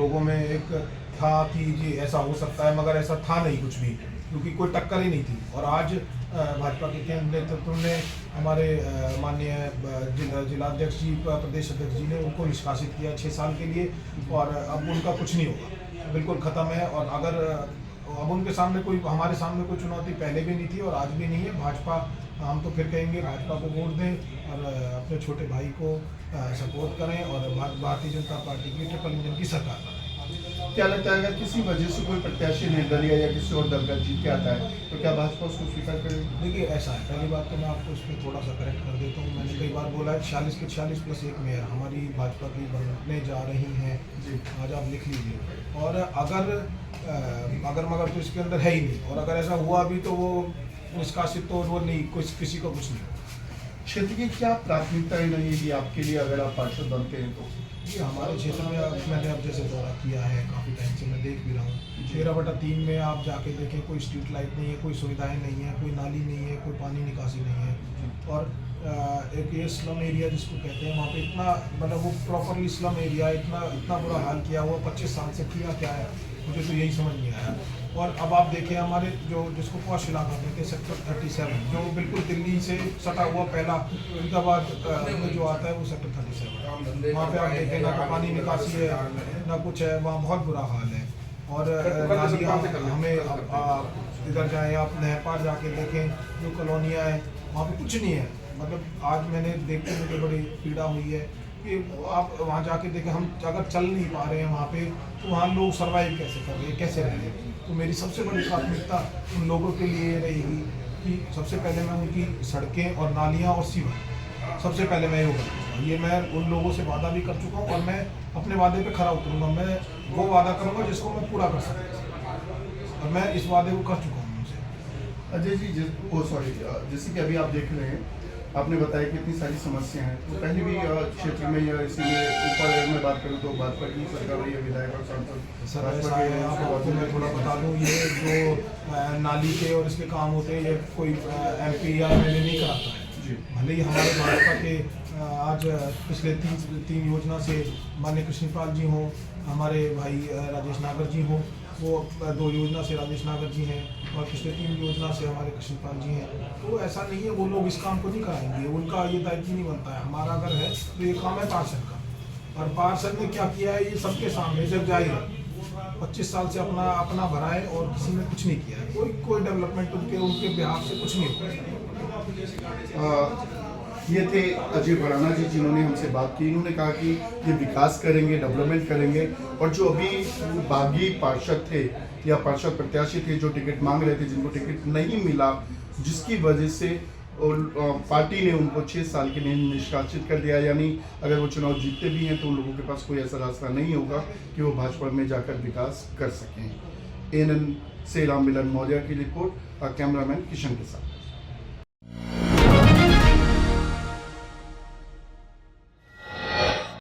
लोगों में एक था कि जी ऐसा हो सकता है, मगर ऐसा था नहीं कुछ भी, क्योंकि कोई टक्कर ही नहीं थी। और आज भाजपा के केंद्र नेतृत्व ने हमारे माननीय जिलाध्यक्ष जी, प्रदेश अध्यक्ष जी ने उनको निष्कासित किया 6 साल के लिए, और अब उनका कुछ नहीं होगा, बिल्कुल ख़त्म है। और अगर अब उनके सामने कोई, हमारे सामने कोई चुनौती पहले भी नहीं थी और आज भी नहीं है। भाजपा, हम तो फिर कहेंगे भाजपा को वोट दें और अपने छोटे भाई को सपोर्ट करें और भारतीय जनता पार्टी की ट्रिपल इंजन की सरकार बनाएं। क्या लगता है अगर किसी वजह से कोई प्रत्याशी निर्दलीय या किसी और दल का जीत के आता है तो क्या भाजपा उसको स्वीकार करेगी? देखिए ऐसा है, पहली बात तो मैं आपको इस पर थोड़ा सा करेक्ट कर देता हूँ। मैंने कई बार बोला है 46 के 46 प्लस 1 मेयर हमारी भाजपा की बनने जा रही हैं जी, आज आप लिख लीजिए। और अगर मगर तो इसके अंदर है ही नहीं, और अगर ऐसा हुआ भी तो वो निष्कासित तो वो नहीं, किसी को कुछ नहीं। क्षेत्र की क्या प्राथमिकताएं रहेगी आपके लिए अगर आप पार्षद बनते हैं तो? जी, हमारे क्षेत्र में मैंने अब जैसे दौरा किया है, काफ़ी टाइम से मैं देख भी रहा हूँ। 13/3 में आप जाके देखें, कोई स्ट्रीट लाइट नहीं है, कोई सुविधाएं नहीं है, कोई नाली नहीं है, कोई पानी निकासी नहीं है। और एक ये स्लम एरिया जिसको कहते हैं, वहाँ पे इतना मतलब वो प्रॉपरली स्लम एरिया, इतना बुरा हाल किया हुआ 25 साल से किया क्या है, मुझे तो यही समझ नहीं आया। और अब आप देखें हमारे जिसको पॉश इलाका कहते हैं, सेक्टर 37, जो बिल्कुल दिल्ली से सटा हुआ पहला फरीदाबाद में जो आता है वो सेक्टर 37, वहाँ पे आप देखें ना तो पानी निकासी है ना कुछ है, वहाँ बहुत बुरा हाल है। और नालियाँ, हमें इधर जाएँ आप नहर पार जाके देखें, जो कॉलोनियाँ हैं वहाँ पे कुछ नहीं है। मतलब आज मैंने देख के मुझे बड़ी पीड़ा हुई है कि आप वहाँ जाके देखें, हम अगर चल नहीं पा रहे हैं वहाँ पे, तो वहाँ लोग सर्वाइव कैसे कर रहे हैं, कैसे रह रहे हैं। तो मेरी सबसे बड़ी प्राथमिकता उन लोगों के लिए रहेगी कि सबसे पहले मैं उनकी सड़कें और नालियाँ और सीवर सबसे पहले मैं ये करूँगा। ये मैं उन लोगों से वादा भी कर चुका हूँ और मैं अपने वादे पे खरा उतरूँगा। मैं वो वादा करूँगा जिसको मैं पूरा कर सकूँ, और मैं इस वादे को कर चुका हूँ उनसे। अजय जी, जैसे कि अभी आप देख रहे हैं, आपने बताया कि इतनी सारी समस्याएं हैं, तो पहले भी क्षेत्र में या इसी में ऊपर मैं बात करूं तो भाजपा की सरकार रही है, विधायक और सांसद। सर ऐसा है, आपको मैं थोड़ा बता दूं, ये जो नाली के और इसके काम होते हैं, ये कोई MP या MLA नहीं कराता है जी। भले ही हमारे भाजपा के आज पिछले तीन योजना से माननीय कृष्णपाल जी हों, हमारे भाई राजेश नागर जी हों, वो 2 योजना से राजेश नागर जी हैं और पिछले 3 योजना से हमारे कृष्णपाल जी हैं। तो ऐसा नहीं है वो लोग इस काम को नहीं कराएंगे, उनका ये दायित्व नहीं बनता है। हमारा अगर है तो ये काम है पार्षद का, और पार्षद ने क्या किया है ये सबके सामने जब जाहिर है। 25 साल से अपना भरा है और किसी ने कुछ नहीं किया है, कोई डेवलपमेंट उनके बिहाफ से कुछ नहीं हुआ। ये थे अजय भराना जी, जिन्होंने हमसे बात की। इन्होंने कहा कि ये विकास करेंगे, डेवलपमेंट करेंगे, और जो अभी बागी पार्षद थे या पार्षद प्रत्याशी थे जो टिकट मांग रहे थे, जिनको टिकट नहीं मिला, जिसकी वजह से पार्टी ने उनको 6 साल के लिए निष्कासित कर दिया। यानी अगर वो चुनाव जीतते भी हैं तो उन लोगों के पास कोई ऐसा रास्ता नहीं होगा कि वो भाजपा में जाकर विकास कर सकें। ANN से राम मिलन मौर्य की रिपोर्ट, कैमरामैन किशन के साथ।